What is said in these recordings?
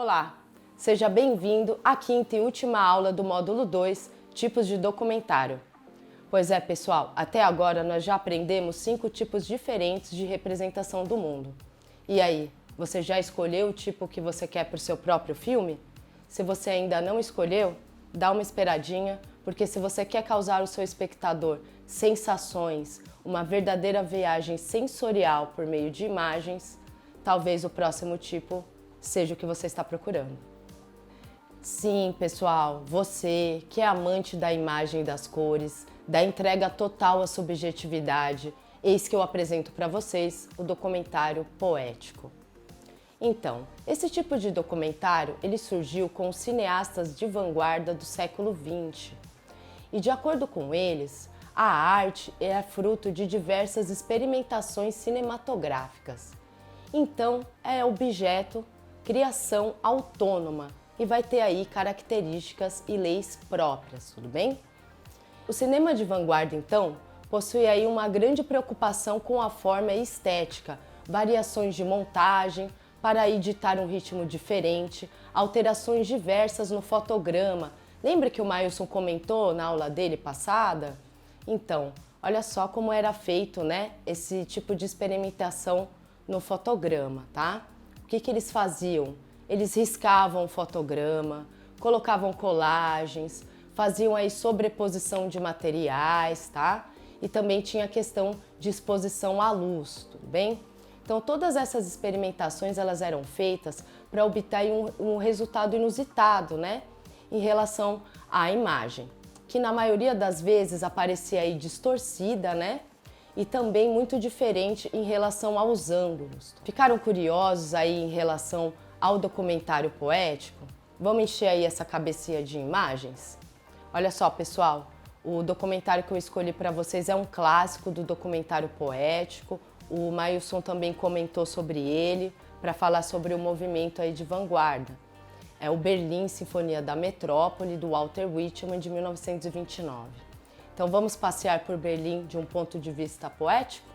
Olá, seja bem-vindo à quinta e última aula do módulo 2, tipos de documentário. Pois é, pessoal, até agora nós já aprendemos 5 tipos diferentes de representação do mundo. E aí, você já escolheu o tipo que você quer para o seu próprio filme? Se você ainda não escolheu, dá uma esperadinha, porque se você quer causar ao seu espectador sensações, uma verdadeira viagem sensorial por meio de imagens, talvez o próximo tipo seja o que você está procurando. Sim, pessoal, você que é amante da imagem e das cores, da entrega total à subjetividade, eis que eu apresento para vocês o documentário poético. Então, esse tipo de documentário ele surgiu com os cineastas de vanguarda do século XX. E de acordo com eles, a arte é fruto de diversas experimentações cinematográficas. Então, é objeto, criação autônoma e vai ter aí características e leis próprias, tudo bem? O cinema de vanguarda, então, possui aí uma grande preocupação com a forma e estética, variações de montagem para editar um ritmo diferente, alterações diversas no fotograma. Lembra que o Mailson comentou na aula dele passada? Então, olha só como era feito, né, esse tipo de experimentação no fotograma, tá? O que eles faziam? Eles riscavam o fotograma, colocavam colagens, faziam aí sobreposição de materiais, tá? E também tinha a questão de exposição à luz, tudo bem? Então todas essas experimentações elas eram feitas para obter um resultado inusitado, né? Em relação à imagem, que na maioria das vezes aparecia aí distorcida, né? E também muito diferente em relação aos ângulos. Ficaram curiosos aí em relação ao documentário poético? Vamos encher aí essa cabecinha de imagens? Olha só, pessoal, o documentário que eu escolhi para vocês é um clássico do documentário poético. O Mailson também comentou sobre ele para falar sobre o movimento aí de vanguarda. É o Berlim Sinfonia da Metrópole, do Walter Whitman, de 1929. Então vamos passear por Berlim de um ponto de vista poético?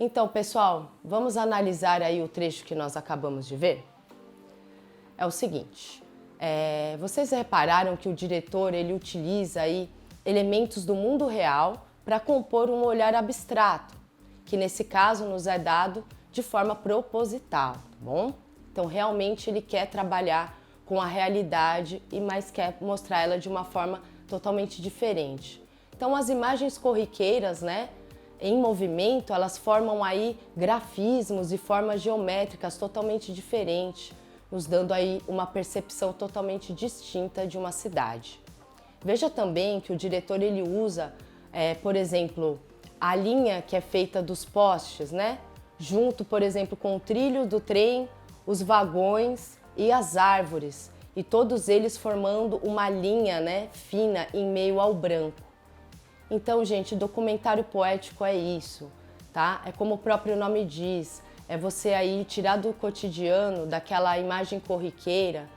Então, pessoal, vamos analisar aí o trecho que nós acabamos de ver? É o seguinte, vocês repararam que o diretor ele utiliza aí elementos do mundo real para compor um olhar abstrato, que nesse caso nos é dado de forma proposital, tá bom? Então, realmente ele quer trabalhar com a realidade e mais quer mostrar ela de uma forma totalmente diferente. Então, as imagens corriqueiras, né, em movimento, elas formam aí grafismos e formas geométricas totalmente diferentes, nos dando aí uma percepção totalmente distinta de uma cidade. Veja também que o diretor ele usa, por exemplo, a linha que é feita dos postes, né? Junto, por exemplo, com o trilho do trem, os vagões e as árvores, e todos eles formando uma linha, né, fina em meio ao branco. Então, gente, documentário poético é isso, tá? É como o próprio nome diz, é você aí tirar do cotidiano, daquela imagem corriqueira,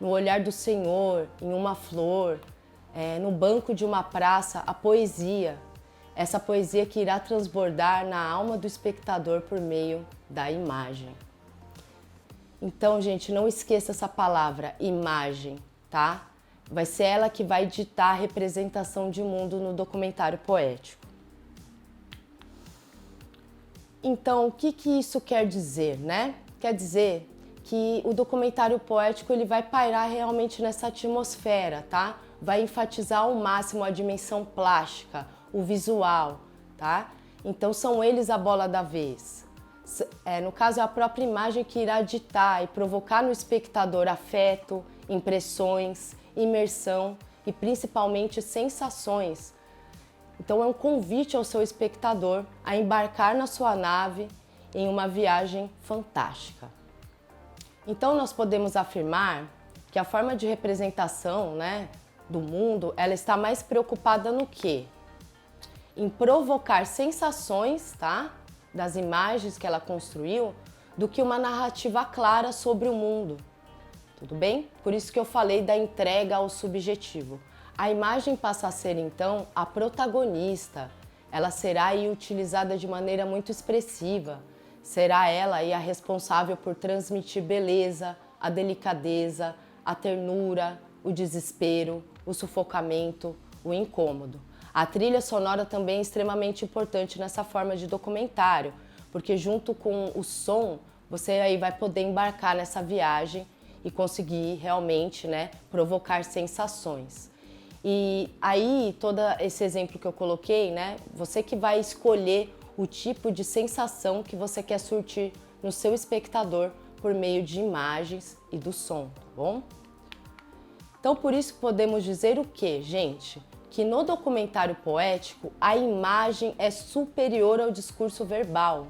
no olhar do Senhor, em uma flor, no banco de uma praça, a poesia. Essa poesia que irá transbordar na alma do espectador por meio da imagem. Então, gente, não esqueça essa palavra, imagem, tá? Vai ser ela que vai ditar a representação de mundo no documentário poético. Então, o que isso quer dizer, né? Quer dizer que o documentário poético ele vai pairar realmente nessa atmosfera, tá? Vai enfatizar ao máximo a dimensão plástica, o visual, tá? Então, são eles a bola da vez. No caso, é a própria imagem que irá ditar e provocar no espectador afeto, impressões, imersão e principalmente sensações. Então é um convite ao seu espectador a embarcar na sua nave em uma viagem fantástica. Então nós podemos afirmar que a forma de representação, né, do mundo, ela está mais preocupada no quê? Em provocar sensações, tá, das imagens que ela construiu, do que uma narrativa clara sobre o mundo. Tudo bem? Por isso que eu falei da entrega ao subjetivo. A imagem passa a ser, então, a protagonista. Ela será aí utilizada de maneira muito expressiva. Será ela aí a responsável por transmitir beleza, a delicadeza, a ternura, o desespero, o sufocamento, o incômodo. A trilha sonora também é extremamente importante nessa forma de documentário, porque junto com o som, você aí vai poder embarcar nessa viagem e conseguir realmente, né, provocar sensações. E aí, todo esse exemplo que eu coloquei, né, você que vai escolher o tipo de sensação que você quer surtir no seu espectador por meio de imagens e do som, tá bom? Então, por isso podemos dizer o quê, gente? Que no documentário poético, a imagem é superior ao discurso verbal,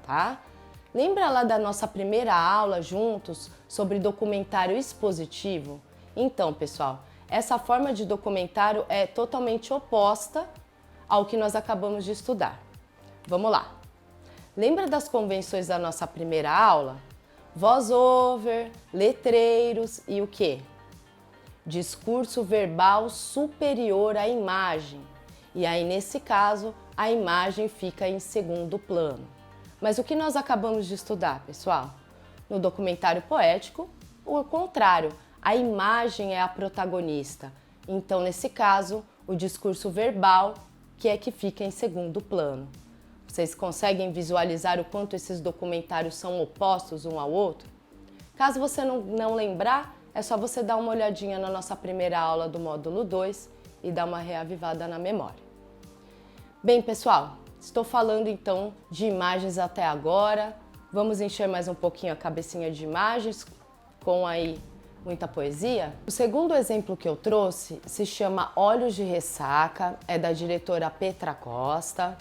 tá? Lembra lá da nossa primeira aula juntos sobre documentário expositivo? Então, pessoal, essa forma de documentário é totalmente oposta ao que nós acabamos de estudar. Vamos lá. Lembra das convenções da nossa primeira aula? Voz-over, letreiros e o quê? Discurso verbal superior à imagem. E aí, nesse caso, a imagem fica em segundo plano. Mas o que nós acabamos de estudar, pessoal? No documentário poético, o contrário, a imagem é a protagonista. Então, nesse caso, o discurso verbal que fica em segundo plano. Vocês conseguem visualizar o quanto esses documentários são opostos um ao outro? Caso você não lembrar, é só você dar uma olhadinha na nossa primeira aula do módulo 2 e dar uma reavivada na memória. Bem, pessoal, estou falando então de imagens até agora. Vamos encher mais um pouquinho a cabecinha de imagens com aí muita poesia? O segundo exemplo que eu trouxe se chama Olhos de Ressaca, é da diretora Petra Costa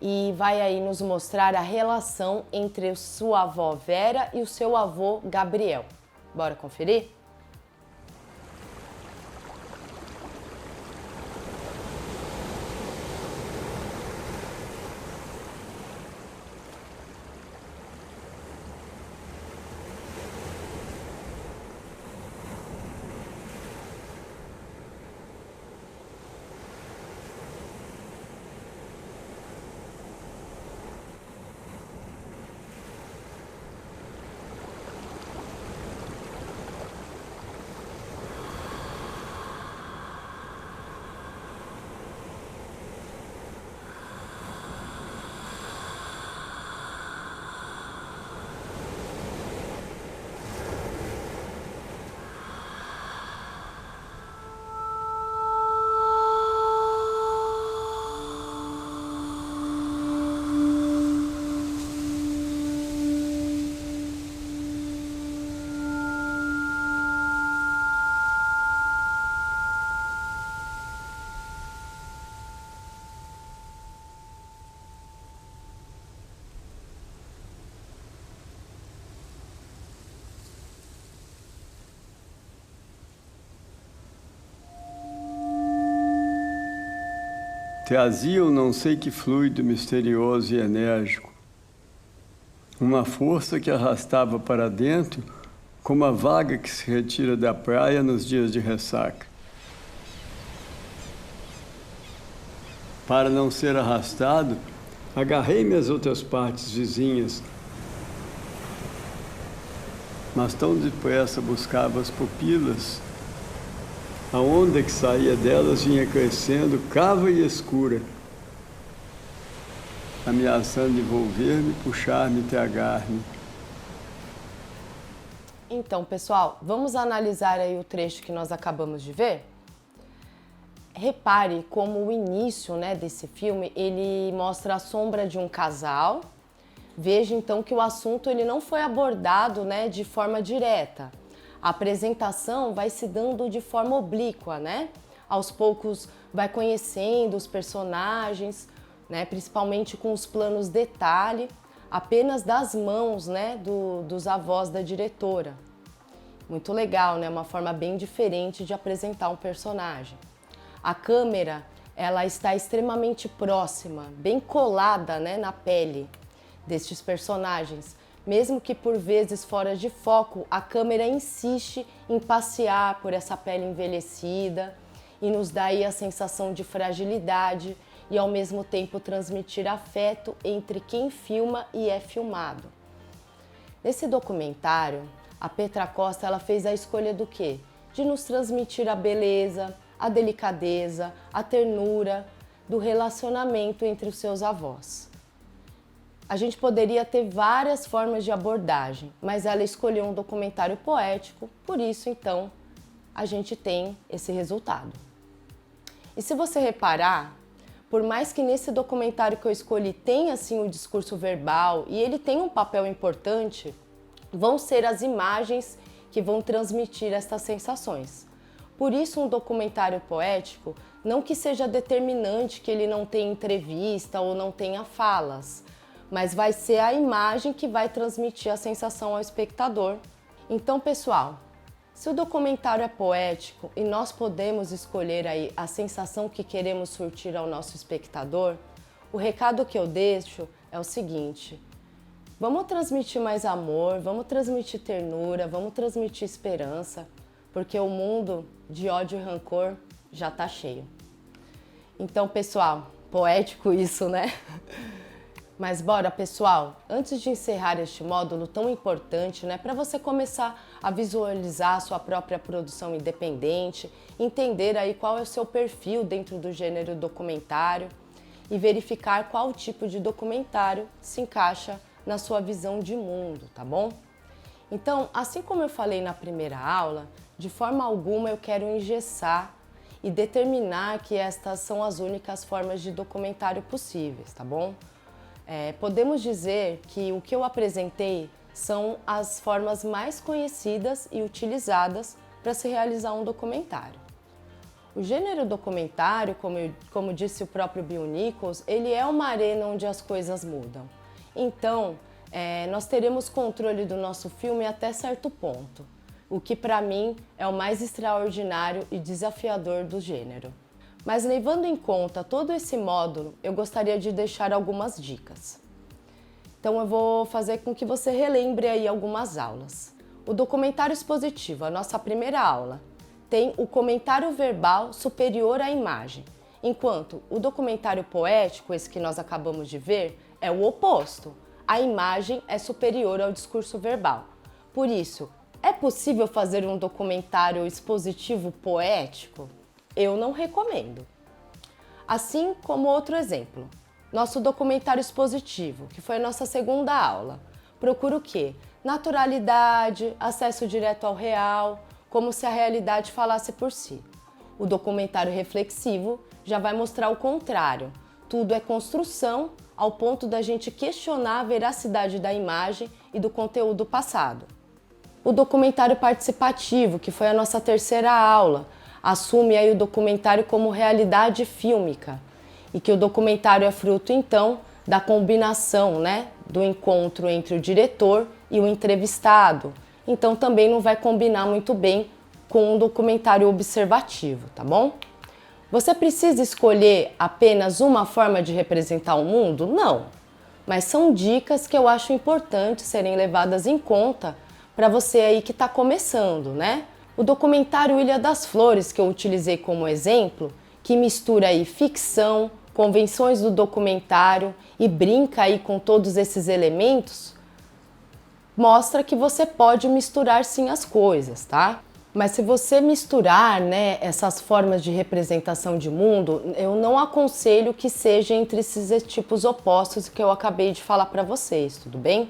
e vai aí nos mostrar a relação entre sua avó Vera e o seu avô Gabriel. Bora conferir? traziam não sei que fluido misterioso e enérgico, uma força que arrastava para dentro como a vaga que se retira da praia nos dias de ressaca. Para não ser arrastado, agarrei-me às outras partes vizinhas, mas tão depressa buscava as pupilas. A onda que saía delas vinha crescendo, cava e escura, ameaçando envolver-me, puxar-me, tragar-me. Então, pessoal, vamos analisar aí o trecho que nós acabamos de ver? Repare como o início, né, desse filme, ele mostra a sombra de um casal. Veja então que o assunto ele não foi abordado, né, de forma direta. A apresentação vai se dando de forma oblíqua, né? Aos poucos vai conhecendo os personagens, né, principalmente com os planos detalhe, apenas das mãos, né, dos avós da diretora. Muito legal, né? Uma forma bem diferente de apresentar um personagem. A câmera, ela está extremamente próxima, bem colada, né, na pele destes personagens. Mesmo que por vezes fora de foco, a câmera insiste em passear por essa pele envelhecida e nos dá aí a sensação de fragilidade e ao mesmo tempo transmitir afeto entre quem filma e é filmado. Nesse documentário, a Petra Costa ela fez a escolha do quê? De nos transmitir a beleza, a delicadeza, a ternura do relacionamento entre os seus avós. A gente poderia ter várias formas de abordagem, mas ela escolheu um documentário poético, por isso então a gente tem esse resultado. E se você reparar, por mais que nesse documentário que eu escolhi tenha assim o discurso verbal e ele tem um papel importante, vão ser as imagens que vão transmitir estas sensações. Por isso um documentário poético, não que seja determinante que ele não tenha entrevista ou não tenha falas, mas vai ser a imagem que vai transmitir a sensação ao espectador. Então, pessoal, se o documentário é poético e nós podemos escolher aí a sensação que queremos surtir ao nosso espectador, o recado que eu deixo é o seguinte: vamos transmitir mais amor, vamos transmitir ternura, vamos transmitir esperança, porque o mundo de ódio e rancor já tá cheio. Então, pessoal, poético isso, né? Mas bora, pessoal, antes de encerrar este módulo tão importante, né, para você começar a visualizar a sua própria produção independente, entender aí qual é o seu perfil dentro do gênero documentário e verificar qual tipo de documentário se encaixa na sua visão de mundo, tá bom? Então, assim como eu falei na primeira aula, de forma alguma eu quero engessar e determinar que estas são as únicas formas de documentário possíveis, tá bom? Podemos dizer que o que eu apresentei são as formas mais conhecidas e utilizadas para se realizar um documentário. O gênero documentário, como disse o próprio Bill Nichols, ele é uma arena onde as coisas mudam. Então, nós teremos controle do nosso filme até certo ponto, o que para mim é o mais extraordinário e desafiador do gênero. Mas levando em conta todo esse módulo, eu gostaria de deixar algumas dicas. Então eu vou fazer com que você relembre aí algumas aulas. O documentário expositivo, a nossa primeira aula, tem o comentário verbal superior à imagem, enquanto o documentário poético, esse que nós acabamos de ver, é o oposto. A imagem é superior ao discurso verbal. Por isso, é possível fazer um documentário expositivo poético? Eu não recomendo. Assim como outro exemplo, nosso documentário expositivo, que foi a nossa segunda aula, procura o quê? Naturalidade, acesso direto ao real, como se a realidade falasse por si. O documentário reflexivo já vai mostrar o contrário. Tudo é construção ao ponto da gente questionar a veracidade da imagem e do conteúdo passado. O documentário participativo, que foi a nossa terceira aula, assume aí o documentário como realidade fílmica e que o documentário é fruto, então, da combinação, né, do encontro entre o diretor e o entrevistado. Então, também não vai combinar muito bem com um documentário observativo, tá bom? Você precisa escolher apenas uma forma de representar o mundo? Não. Mas são dicas que eu acho importantes serem levadas em conta para você aí que está começando, né? O documentário Ilha das Flores, que eu utilizei como exemplo, que mistura aí ficção, convenções do documentário e brinca aí com todos esses elementos, mostra que você pode misturar sim as coisas, tá? Mas se você misturar, né, essas formas de representação de mundo, eu não aconselho que seja entre esses tipos opostos que eu acabei de falar para vocês, tudo bem?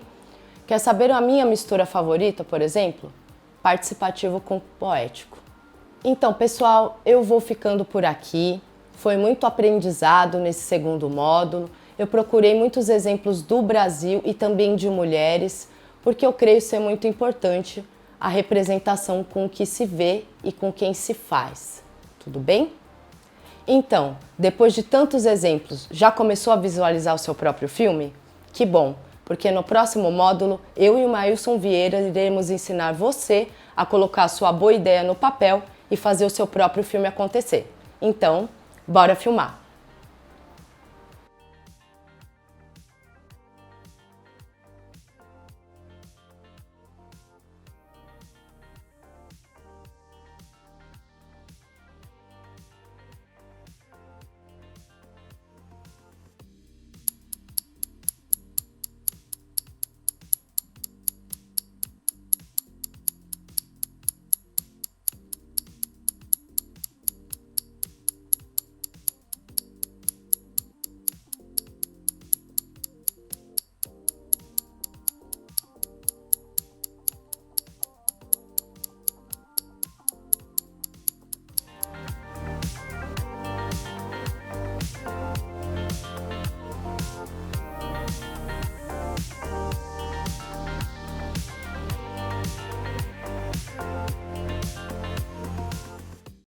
Quer saber a minha mistura favorita, por exemplo? Participativo com poético. Então, pessoal, eu vou ficando por aqui. Foi muito aprendizado nesse segundo módulo. Eu procurei muitos exemplos do Brasil e também de mulheres, porque eu creio ser muito importante a representação com o que se vê e com quem se faz. Tudo bem? Então, depois de tantos exemplos, já começou a visualizar o seu próprio filme? Que bom, porque no próximo módulo, eu e o Maílson Vieira iremos ensinar você a colocar a sua boa ideia no papel e fazer o seu próprio filme acontecer. Então, bora filmar!